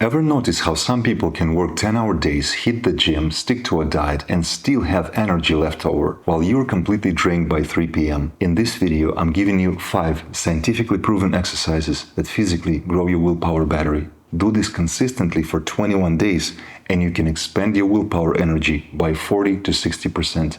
Ever notice how some people can work 10-hour days, hit the gym, stick to a diet, and still have energy left over, while you're completely drained by 3 p.m.? In this video, I'm giving you 5 scientifically proven exercises that physically grow your willpower battery. Do this consistently for 21 days, and you can expand your willpower energy by 40 to 60%.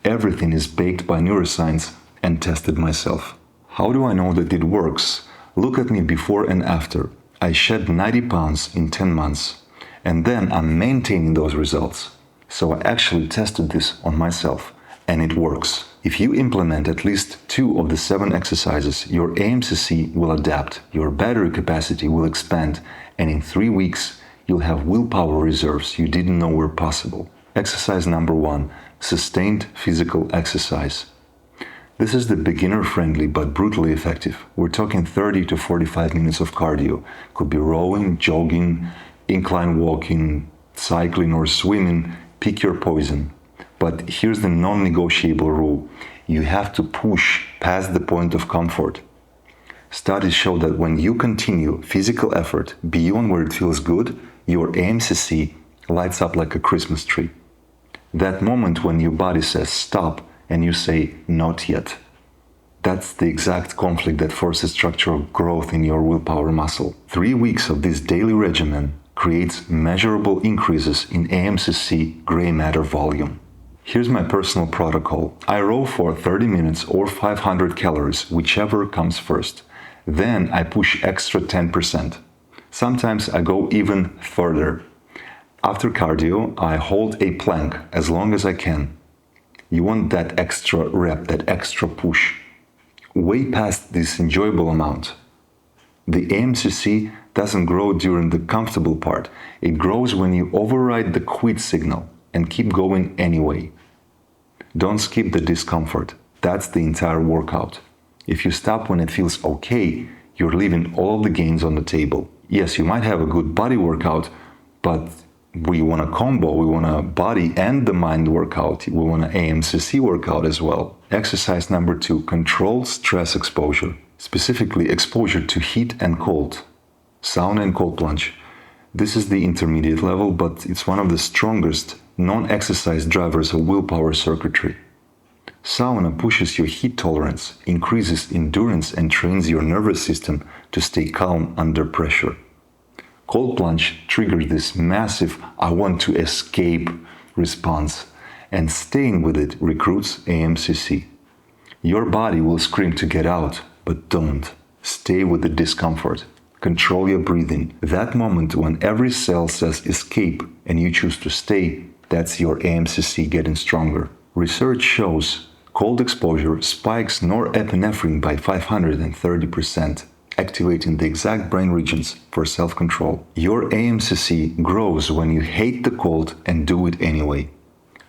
Everything is baked by neuroscience and tested myself. How do I know that it works? Look at me before and after. I shed 90 pounds in 10 months, and then I'm maintaining those results. So I actually tested this on myself, and it works. If you implement at least 2 of the 7 exercises, your AMCC will adapt, your battery capacity will expand, and in 3 weeks, you'll have willpower reserves you didn't know were possible. Exercise number 1, sustained physical exercise. This is the beginner-friendly but brutally effective. We're talking 30 to 45 minutes of cardio. Could be rowing, jogging, incline walking, cycling or swimming. Pick your poison. But here's the non-negotiable rule. You have to push past the point of comfort. Studies show that when you continue physical effort beyond where it feels good, your AMCC lights up like a Christmas tree. That moment when your body says stop, and you say, not yet. That's the exact conflict that forces structural growth in your willpower muscle. 3 weeks of this daily regimen creates measurable increases in AMCC gray matter volume. Here's my personal protocol. I row for 30 minutes or 500 calories, whichever comes first. Then I push extra 10%. Sometimes I go even further. After cardio, I hold a plank as long as I can. You want that extra rep, that extra push. Way past this enjoyable amount. The AMCC doesn't grow during the comfortable part. It grows when you override the quit signal and keep going anyway. Don't skip the discomfort. That's the entire workout. If you stop when it feels okay, you're leaving all of the gains on the table. Yes, you might have a good body workout, but we want a combo, we want a body and the mind workout, we want an AMCC workout as well. Exercise number 2, controlled stress exposure, specifically exposure to heat and cold. Sauna and cold plunge. This is the intermediate level, but it's one of the strongest non-exercise drivers of willpower circuitry. Sauna pushes your heat tolerance, increases endurance and trains your nervous system to stay calm under pressure. Cold plunge triggers this massive I want to escape response, and staying with it recruits AMCC. Your body will scream to get out, but don't. Stay with the discomfort. Control your breathing. That moment when every cell says escape and you choose to stay, that's your AMCC getting stronger. Research shows cold exposure spikes norepinephrine by 530%. Activating the exact brain regions for self-control. Your AMCC grows when you hate the cold and do it anyway.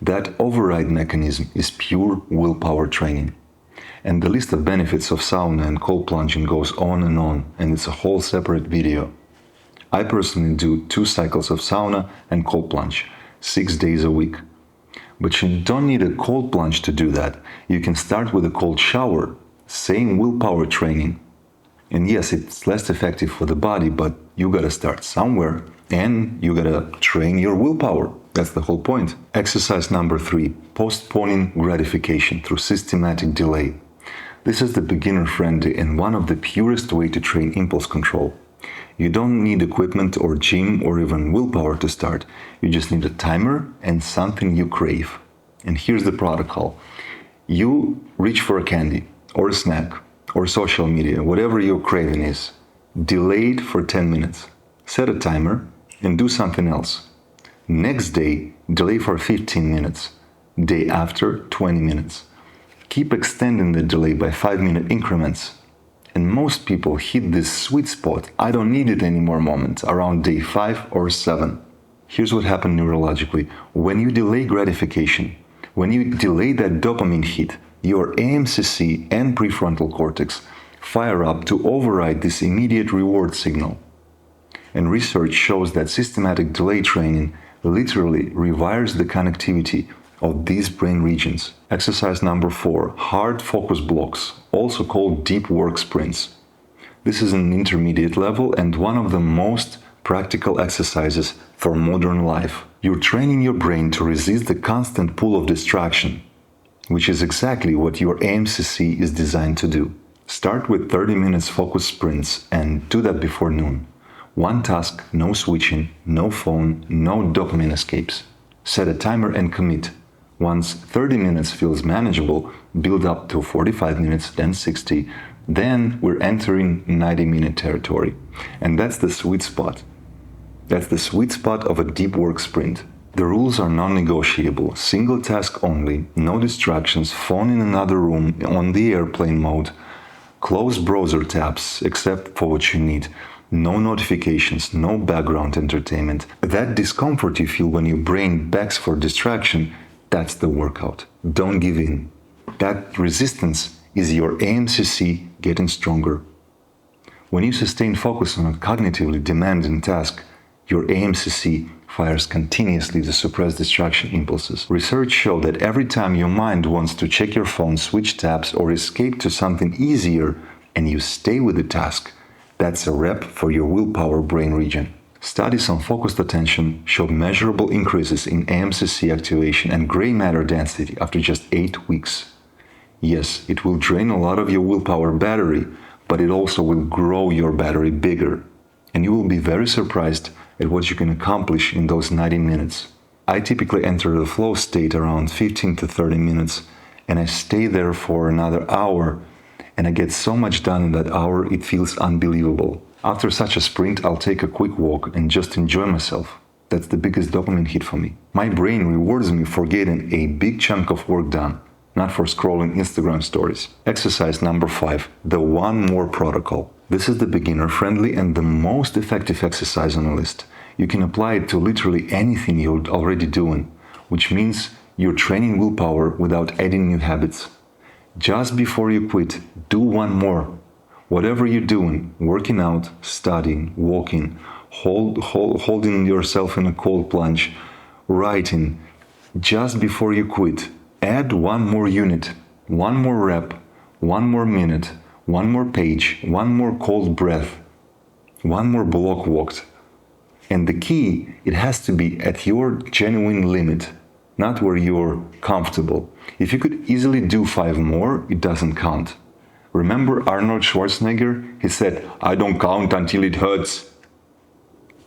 That override mechanism is pure willpower training. And the list of benefits of sauna and cold plunging goes on, and it's a whole separate video. I personally do 2 cycles of sauna and cold plunge, 6 days a week. But you don't need a cold plunge to do that. You can start with a cold shower, same willpower training. And yes, it's less effective for the body, but you gotta start somewhere and you gotta train your willpower. That's the whole point. Exercise number 3, postponing gratification through systematic delay. This is the beginner-friendly and one of the purest way to train impulse control. You don't need equipment or gym or even willpower to start. You just need a timer and something you crave. And here's the protocol. You reach for a candy or a snack, or social media, whatever your craving is. Delay it for 10 minutes. Set a timer and do something else. Next day, delay for 15 minutes. Day after, 20 minutes. Keep extending the delay by 5-minute increments. And most people hit this sweet spot, I don't need it anymore moment, around day 5 or 7. Here's what happened neurologically. When you delay gratification, when you delay that dopamine hit, your AMCC and prefrontal cortex fire up to override this immediate reward signal. And research shows that systematic delay training literally rewires the connectivity of these brain regions. Exercise number 4, hard focus blocks, also called deep work sprints. This is an intermediate level and one of the most practical exercises for modern life. You're training your brain to resist the constant pull of distraction, which is exactly what your AMCC is designed to do. Start with 30 minutes focused sprints and do that before noon. One task, no switching, no phone, no dopamine escapes. Set a timer and commit. Once 30 minutes feels manageable, build up to 45 minutes, then 60. Then we're entering 90-minute territory. And that's the sweet spot. That's the sweet spot of a deep work sprint. The rules are non-negotiable. Single task only, no distractions, phone in another room, on the airplane mode. Close browser tabs, except for what you need. No notifications, no background entertainment. That discomfort you feel when your brain begs for distraction, that's the workout. Don't give in. That resistance is your AMCC getting stronger. When you sustain focus on a cognitively demanding task, your AMCC fires continuously to suppress distraction impulses. Research shows that every time your mind wants to check your phone, switch tabs, or escape to something easier, and you stay with the task, that's a rep for your willpower brain region. Studies on focused attention showed measurable increases in AMCC activation and gray matter density after just 8 weeks. Yes, it will drain a lot of your willpower battery, but it also will grow your battery bigger. And you will be very surprised at what you can accomplish in those 90 minutes. I typically enter the flow state around 15 to 30 minutes, and I stay there for another hour, and I get so much done in that hour it feels unbelievable. After such a sprint, I'll take a quick walk and just enjoy myself. That's the biggest dopamine hit for me. My brain rewards me for getting a big chunk of work done, not for scrolling Instagram stories. Exercise number 5, the one more protocol. This is the beginner-friendly and the most effective exercise on the list. You can apply it to literally anything you're already doing, which means you're training willpower without adding new habits. Just before you quit, do one more. Whatever you're doing, working out, studying, walking, holding yourself in a cold plunge, writing, just before you quit, add one more unit, one more rep, one more minute, one more page, one more cold breath, one more block walked. And the key, it has to be at your genuine limit, not where you're comfortable. If you could easily do 5 more, it doesn't count. Remember Arnold Schwarzenegger? He said, "I don't count until it hurts."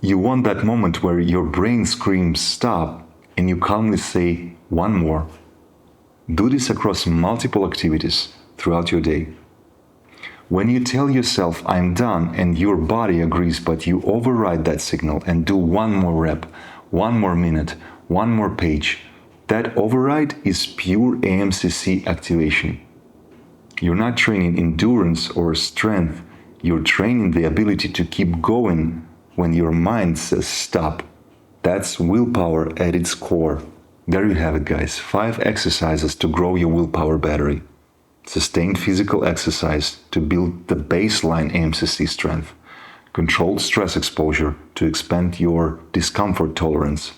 You want that moment where your brain screams stop and you calmly say one more. Do this across multiple activities throughout your day. When you tell yourself I'm done and your body agrees, but you override that signal and do one more rep, one more minute, one more page, that override is pure AMCC activation. You're not training endurance or strength, you're training the ability to keep going when your mind says stop. That's willpower at its core. There you have it, guys. 5 exercises to grow your willpower battery. Sustained physical exercise to build the baseline AMCC strength. Controlled stress exposure to expand your discomfort tolerance.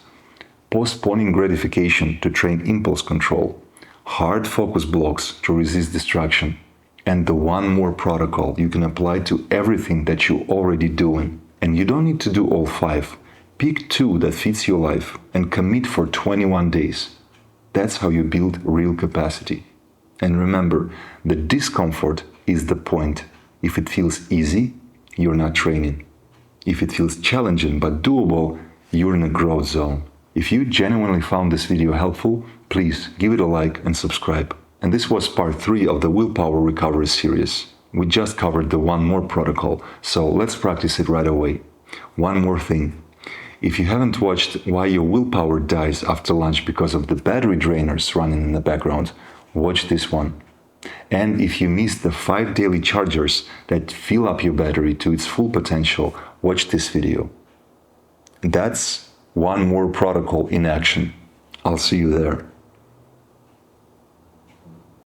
Postponing gratification to train impulse control. Hard focus blocks to resist distraction. And the one more protocol you can apply to everything that you're already doing. And you don't need to do all 5. Pick 2 that fits your life and commit for 21 days. That's how you build real capacity. And remember, the discomfort is the point. If it feels easy, you're not training. If it feels challenging but doable, you're in a growth zone. If you genuinely found this video helpful, please give it a like and subscribe. And this was part 3 of the Willpower Recovery series. We just covered the one more protocol, so let's practice it right away. One more thing. If you haven't watched Why Your Willpower Dies After Lunch Because of the Battery Drainers running in the background, watch this one. And if you missed the 5 daily chargers that fill up your battery to its full potential, watch this video. That's one more protocol in action. I'll see you there.